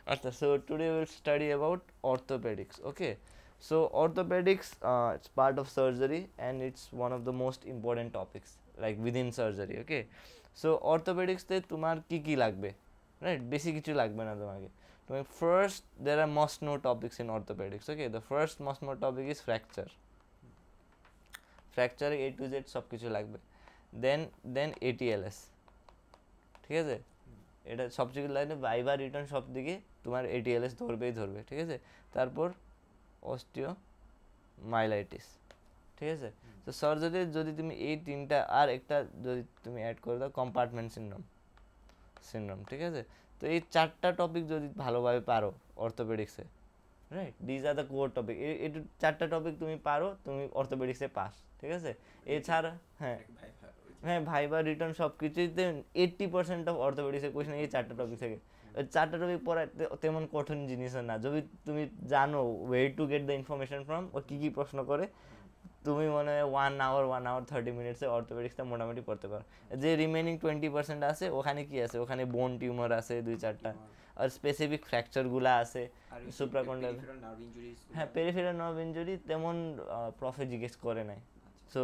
Achha, so today we will study about orthopedics. Okay, so orthopedics it's part of surgery and it's one of the most important topics like within surgery. Okay, so orthopedics তে তোমার কি কি লাগবে, right? বেশি কিছু লাগবে না তোমাকে। তুমি first there are must know topics in orthopedics. Okay, the first must know topic is fracture. Fracture A to Z সব কিছু লাগবে। Then ATLS, ঠিক আছে? এটা সবচেয়ে লাইনে ভাইভা রিটার্ন সব দিকে তোমার এটিএলএস ধরবেই ধরবে, ঠিক আছে? তারপর অস্টিও মাইলাইটিস, ঠিক আছে? তো সার্জারির যদি তুমি এই তিনটা আর একটা যদি তুমি অ্যাড করে দাও কম্পার্টমেন্ট সিনড্রোম, ঠিক আছে? তো এই চারটা টপিক যদি ভালোভাবে পারো অর্থোপেডিক্সে, right, these are the core topic, এই চারটা টপিক তুমি পারো, তুমি অর্থোপেডিক্সে পাস, ঠিক আছে? এছাড়া হ্যাঁ হ্যাঁ ভাইবা রিটার্ন সব কিছুতে 80% অফ অর্থোপেডিক্সের কোয়েশ্চেন এই চারটা টপিক থেকে। চারটা টপিক পড়া তেমন কঠিন জিনিসও না, যদি তুমি জানো way to get the information from ও কী কী প্রশ্ন করে, তুমি মনে হয় 1 hour 30 minutes অর্থোপেডিক্সটা মোটামুটি পড়তে পারো। যে রিমেনিং 20% আছে ওখানে কি আছে, ওখানে বোন টিউমার আছে 2-4টা, আর স্পেসিফিক ফ্র্যাকচারগুলো আছে, সুপ্রাকন্ডাল। হ্যাঁ, পেরিফেরাল নার্ভ ইনজুরি তেমন প্রফে জিজ্ঞেস করে নাই। সো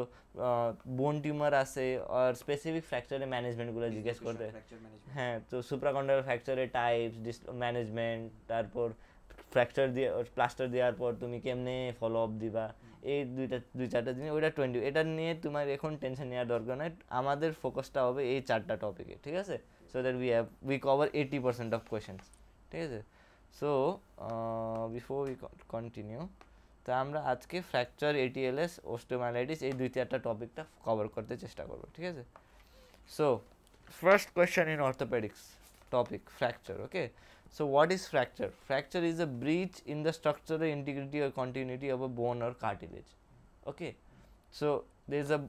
বোন টিউমার আছে আর স্পেসিফিক ফ্র্যাকচারের ম্যানেজমেন্টগুলো জিজ্ঞেস করতে। হ্যাঁ, তো সুপ্রাকন্ডাল ফ্র্যাকচারের টাইপস, ম্যানেজমেন্ট, তারপর ফ্র্যাকচার দিয়ে প্লাস্টার দেওয়ার পর তুমি কেমনে ফলো আপ দিবা, এই 2-4টা জিনিস, ওইটা 20। এটা নিয়ে তোমার এখন টেনশন নেওয়ার দরকার নেই, আমাদের ফোকাসটা হবে এই চারটা টপিকে, ঠিক আছে? So that we cover 80% of questions, ঠিক আছে? সো বিফোর উই কন্টিনিউ, তা আমরা আজকে ফ্র্যাকচার, এটিএলএস, অস্টিওমাইলাইটিস এই 2-4টা টপিকটা কভার করতে চেষ্টা করবো, ঠিক আছে? So first question in orthopaedics topic, fracture. Okay, so what is fracture? Fracture is a breach in the structural integrity or continuity of a bone or cartilage. Okay, so there's a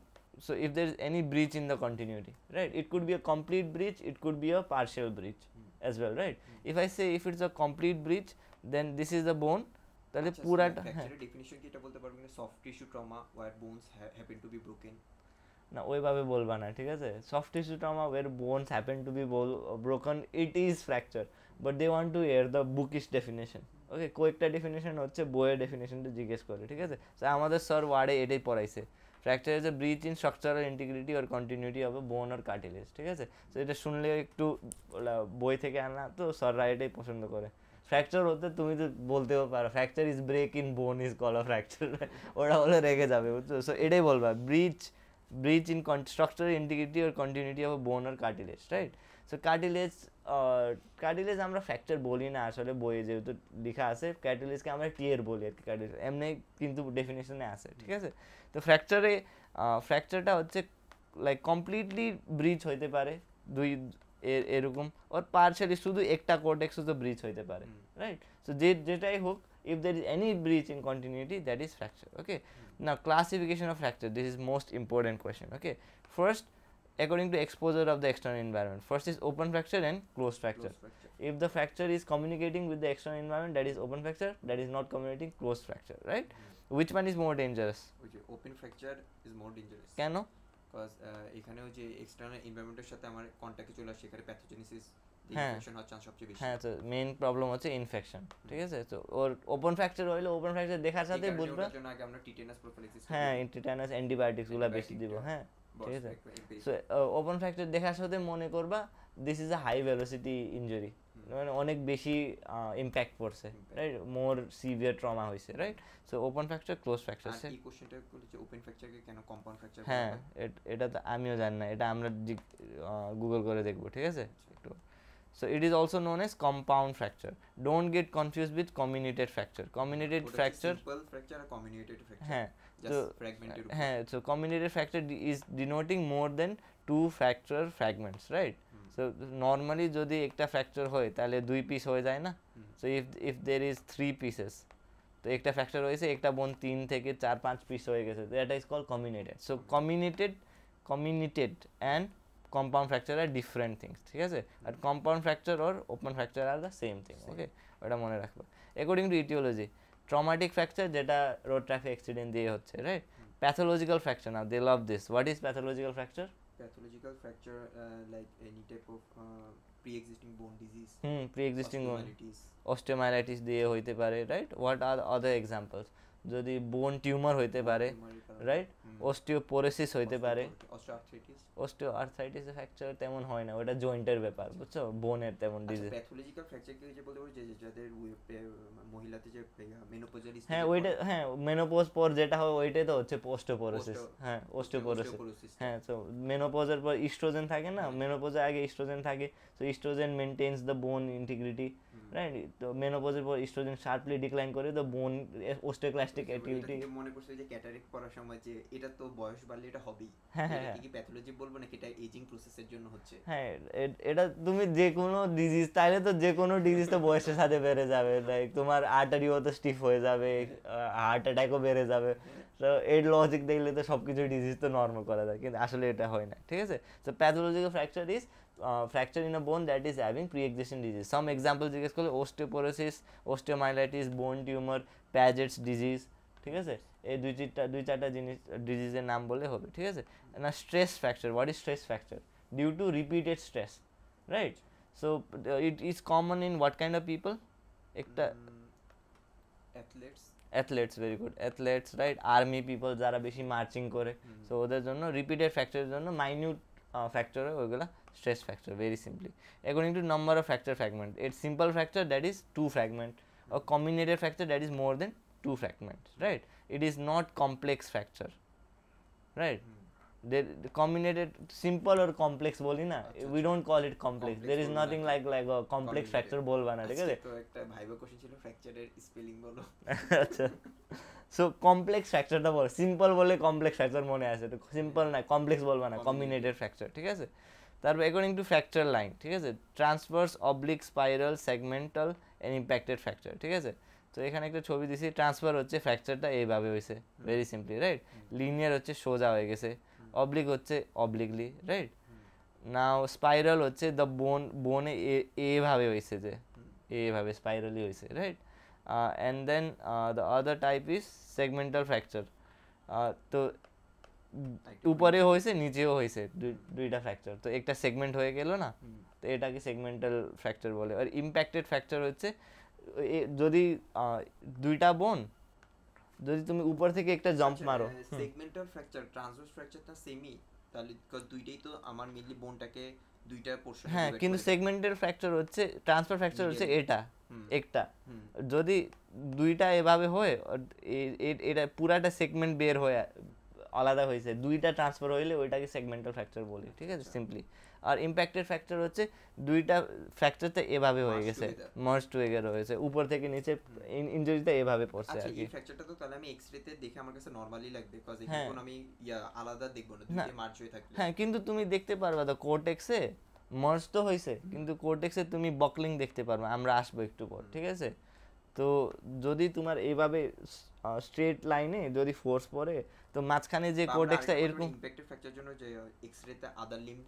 so if there is any breach in the continuity, right, it could be a complete breach, it could be a partial breach as well, right? If I say if it's a complete breach, then this is the bone, তাহলে পুরাটা ফ্র্যাকচারের definition কি এটা বলতে পারবেন না, soft tissue trauma where bones happen to be broken? না ওইভাবে বলবা না, ঠিক আছে? Soft tissue trauma where bones happen to be broken, it is fracture, but they want to air the bookish definition. Okay, কয়েকটা ডেফিনেশন হচ্ছে বইয়ের ডেফিনেশনটা জিজ্ঞেস করে, ঠিক আছে? তো আমাদের স্যার ওয়ার্ডে এটাই পড়াইছে, fracture is a breach in structural integrity or continuity of a bone or cartilage, ঠিক আছে? তো এটা শুনলে একটু বই থেকে আনা, তো স্যাররা এটাই পছন্দ করে। ফ্র্যাকচার হতে তুমি তো বলতেও পারো fracture is break in bone is call a fracture, ওরা বলে রেগে যাবে, বুঝছো? সো এটাই বলবা, breach in structural integrity or continuity of a bone or cartilage, right? So cartilage আমরা ফ্র্যাকচার বলি না আসলে, বইয়ে যেহেতু লেখা আছে cartilageকে আমরা টিয়ার বলি আর কি, cartilage এমনি কিন্তু ডেফিনেশনে আছে, ঠিক আছে? তো ফ্র্যাকচারটা হচ্ছে লাইক কমপ্লিটলি ব্রিচ হইতে পারে, দুই এরকম, ওর পার্শালি শুধু একটা কোর্টেক্স তো ব্রিচ হইতে পারে, রাইট? সো যেটাই হোক, if there is any breach in continuity, that is fracture. Okay, now classification of fracture, this is most important question. Okay, first, according to exposure of the external environment, first is open fracture and closed fracture. If the fracture is communicating with the external environment, that is open fracture, that is not communicating, closed fracture, right? Which one is more dangerous? Open fracture is more dangerous, কেন? Because এখানে ওই যে external এনভায়রনমেন্টের সাথে আমার কন্ট্যাক্টে চলে আসে, এখানে pathogenesis infection হওয়ার চান্স সবচেয়ে বেশি। হ্যাঁ, তো মেইন প্রবলেম হচ্ছে ইনফেকশন, ঠিক আছে? তো ওর ওপেন ফ্র্যাকচার হইলে ওপেন ফ্র্যাকচার দেখার সাথে বুঝবা, জন্য আগে আমরা টিটেনাস প্রোফিলাক্সিস, হ্যাঁ, টিটেনাস অ্যান্টিবায়োটিক্সগুলো বেশি দিব, হ্যাঁ, ঠিক আছে? সো ওপেন ফ্র্যাকচার দেখার সাথে মনে করবা this is a high velocity injury, মানে অনেক বেশি ইম্প্যাক্ট পড়ছে, রাইট, মোর সিভিয়ার ট্রমা হয়েছে, right? So open fracture, close fracture. এই কোশ্চেনটা বলেছে ওপেন ফ্র্যাকচারকে কেন কম্পাউন্ড ফ্র্যাকচার? হ্যাঁ, এটা তো আমিও জানি না, এটা আমরা গুগল করে দেখবো, ঠিক আছে? একটু। So it is also known as compound fracture. Don't get confused with comminuted fracture. Comminuted fracture, simple fracture or comminuted fracture? হ্যাঁ, just fragmented. হ্যাঁ, so comminuted fracture is denoting more than 2 fracture fragments, right? So normally যদি একটা fracture হয় তাহলে 2 piece হয়ে যায় না? So if there is 3 pieces, তো একটা ফ্র্যাকচার হয়েছে, একটা বোন 3 থেকে 4-5 পিস হয়ে গেছে, তো এটা is call comminuted. So comminuted and compound fracture are different things, ঠিক আছে? আর compound fracture or open fracture are the same thing. Okay, ওটা মনে রাখবা। According to etiology, traumatic fracture যেটা রোড ট্রাফিক অ্যাক্সিডেন্ট দিয়ে হচ্ছে, right? Pathological fracture, now they love this. What is pathological fracture? pathological fracture like any type of pre-existing bone disease, pre-existing bone osteomyelitis. osteomyelitis দিয়ে হইতে পারে, right? What are other examples? যদি বোন tumour হইতে পারে, right? Osteoporosis হইতে পারে, osteoarthritis fracture তেমন হয় না, ওটা জয়েন্টের ব্যাপার, বুঝছো? বোনের তেমন ডিজিজ। প্যাথোলজিক্যাল ফ্র্যাকচার কি যে বলতে পারি যে যাদের মহিলাতে যে মেনোপজাল স্টেজ, হ্যাঁ ওইটা, হ্যাঁ মেনোপজ পর যেটা হয় ওইটাই তো হচ্ছে অস্টিওপোরোসিস। হ্যাঁ অস্টিওপোরোসিস। হ্যাঁ তো মেনোপজের পর ইস্ট্রোজেন থাকে না, মেনোপজের আগে ইস্ট্রোজেন থাকে, তো oestrogen maintains the bone integrity, right? তো মেনোপজের পর ইস্ট্রোজেন শার্পলি ডিক্লাইন করে, তো বোন অস্টিওক্লাস্টিক অ্যাক্টিভিটি। মনে করছে যে ক্যাটারেক্ট পড়ার সময় যে এটা তো বয়স বাড়লে এটা হবেই, হ্যাঁ এটা কি প্যাথোলজি বলবো নাকি এটা এজিং প্রসেসের জন্য হচ্ছে? হ্যাঁ এটা তুমি যে কোনো ডিজিজ, তাইলে তো যে কোনো ডিজিজ তো বয়সের সাথে বেড়ে যাবে, লাইক তোমার আর্টারিও তো স্টিফ হয়ে যাবে, হার্ট অ্যাটাকও বেড়ে যাবে, তো এর লজিক দেখলে তো সব কিছু ডিজিজ তো নর্মাল করা যায়, কিন্তু আসলে এটা হয় না, ঠিক আছে? So pathological fracture is fracture in a bone that is having pre-existing disease. Some examples জিজ্ঞেস করলে osteoporosis, osteomyelitis, bone tumor, Paget's disease, ঠিক আছে? এই দুই চারটা জিনিস ডিজিজের নাম বলে হবে, ঠিক আছে? না stress fracture, what is stress fracture? Due to repeated stress, right? So it is common in what kind of people? একটা athletes, very good, athletes, right? Army people যারা বেশি মার্চিং করে, সো ওদের জন্য রিপিটেড ফ্র্যাকচারের জন্য মাইনিউট ফ্র্যাকচার হয়, ওইগুলো stress fracture, very simply. According to number of fracture fragment, it's simple fracture that is 2 fragment, or combinated fracture that is more than 2 fragments, right? It is not complex fracture, right? The combinated, simple or complex বলি না, we don't call it complex. There is nothing like a complex fracture বলবা না, ঠিক আছে? তো একটা viva question ছিল ফ্র্যাকচারের spelling বলো। আচ্ছা, সো কমপ্লেক্স ফ্র্যাকচারটা বল, সিম্পল বলে কমপ্লেক্স ফ্র্যাকচার মনে আসে, তো সিম্পল না, কমপ্লেক্স বলবা না, কম্বিনেটেড ফ্র্যাকচার, ঠিক আছে? তারপর অ্যাকর্ডিং টু ফ্র্যাকচার লাইন, ঠিক আছে? Transverse, oblique, spiral, segmental and impacted fracture, ঠিক আছে? তো এখানে একটা ছবি দিছি, ট্রান্সফার হচ্ছে ফ্র্যাকচারটা এইভাবে হয়েছে, ভেরি সিম্পলি, রাইট? লিনিয়ার হচ্ছে সোজা হয়ে গেছে, অবলিক হচ্ছে অবলিকলি, রাইট? নাও স্পাইরাল হচ্ছে দ্য বোনে এভাবে হয়েছে, যে এইভাবে স্পাইরালি হয়েছে, right? And then the other type is segmental fracture. তো উপরে হয়েছে নিচেও হয়েছে, দুইটা ফ্র্যাকচার, তো একটা সেগমেন্ট হয়ে গেল না, তো এটাকে সেগমেন্টাল ফ্র্যাকচার বলে। আর ইম্প্যাক্টেড ফ্র্যাকচার হচ্ছে যদি দুইটা বোন, যদি তুমি উপর থেকে একটা জাম্প মারো। সেগমেন্টাল ফ্র্যাকচার ট্রান্সভার্স ফ্র্যাকচারটা সেমই, তাহলে দুইটাই তো আমার মিডলি বোনটাকে দুইটা পোরশন। হ্যাঁ, কিন্তু সেগমেন্টাল ফ্র্যাকচার হচ্ছে, ট্রান্সফার ফ্র্যাকচার হচ্ছে এটা একটা, যদি দুইটা এভাবে হয়, এটা পুরাটা সেগমেন্ট বের হয়ে আলাদা হয়েছে, দুইটা ট্রান্সফার হইলে ওইটাকে সেগমেন্টাল ফ্র্যাকচার বলি, ঠিক আছে? সিম্পলি। আর ইম্প্যাক্টেড ফ্র্যাকচার হচ্ছে দুইটা ফ্র্যাকচারতে এভাবে হয়ে গেছে, মার্জ টুগেদার হয়েছে, উপর থেকে নিচে ইনজুরিতে এভাবে পড়ছে আর কি। এই ফ্র্যাকচারটা তো তাহলে আমি এক্স-রেতে দেখে আমার কাছে নরমালি লাগবে, কজ এখন আমি আলাদা দেখব না, দুইটা মার্জ হয়ে থাকলে। হ্যাঁ, কিন্তু তুমি দেখতে পারবা তো কোর্টেক্সে মার্জ তো হয়েছে, কিন্তু কোর্টেক্সে তুমি বকলিং দেখতে পারবা, আমরা আসবো একটু পর, ঠিক আছে? তো যদি তোমার এইভাবে স্ট্রেট লাইনে যদি ফোর্স পড়ে, তো মাঝখানে যে কোর্টেক্সটা এরকম ইম্প্যাক্টেড ফ্র্যাকচার জন্য যে এক্স-রেতে আদার লিম্ব,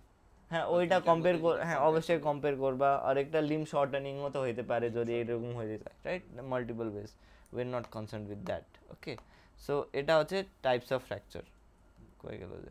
হ্যাঁ ওইটা কম্পেয়ার হ্যাঁ অবশ্যই কম্পেয়ার করবা, আর একটা লিম শর্টেনিং মতো হইতে পারে যদি এরকম হয়ে যায়, right? Multiple ways, we are not concerned with that, okay? So এটা হচ্ছে টাইপস অফ ফ্র্যাকচার, কয়ে গেল যে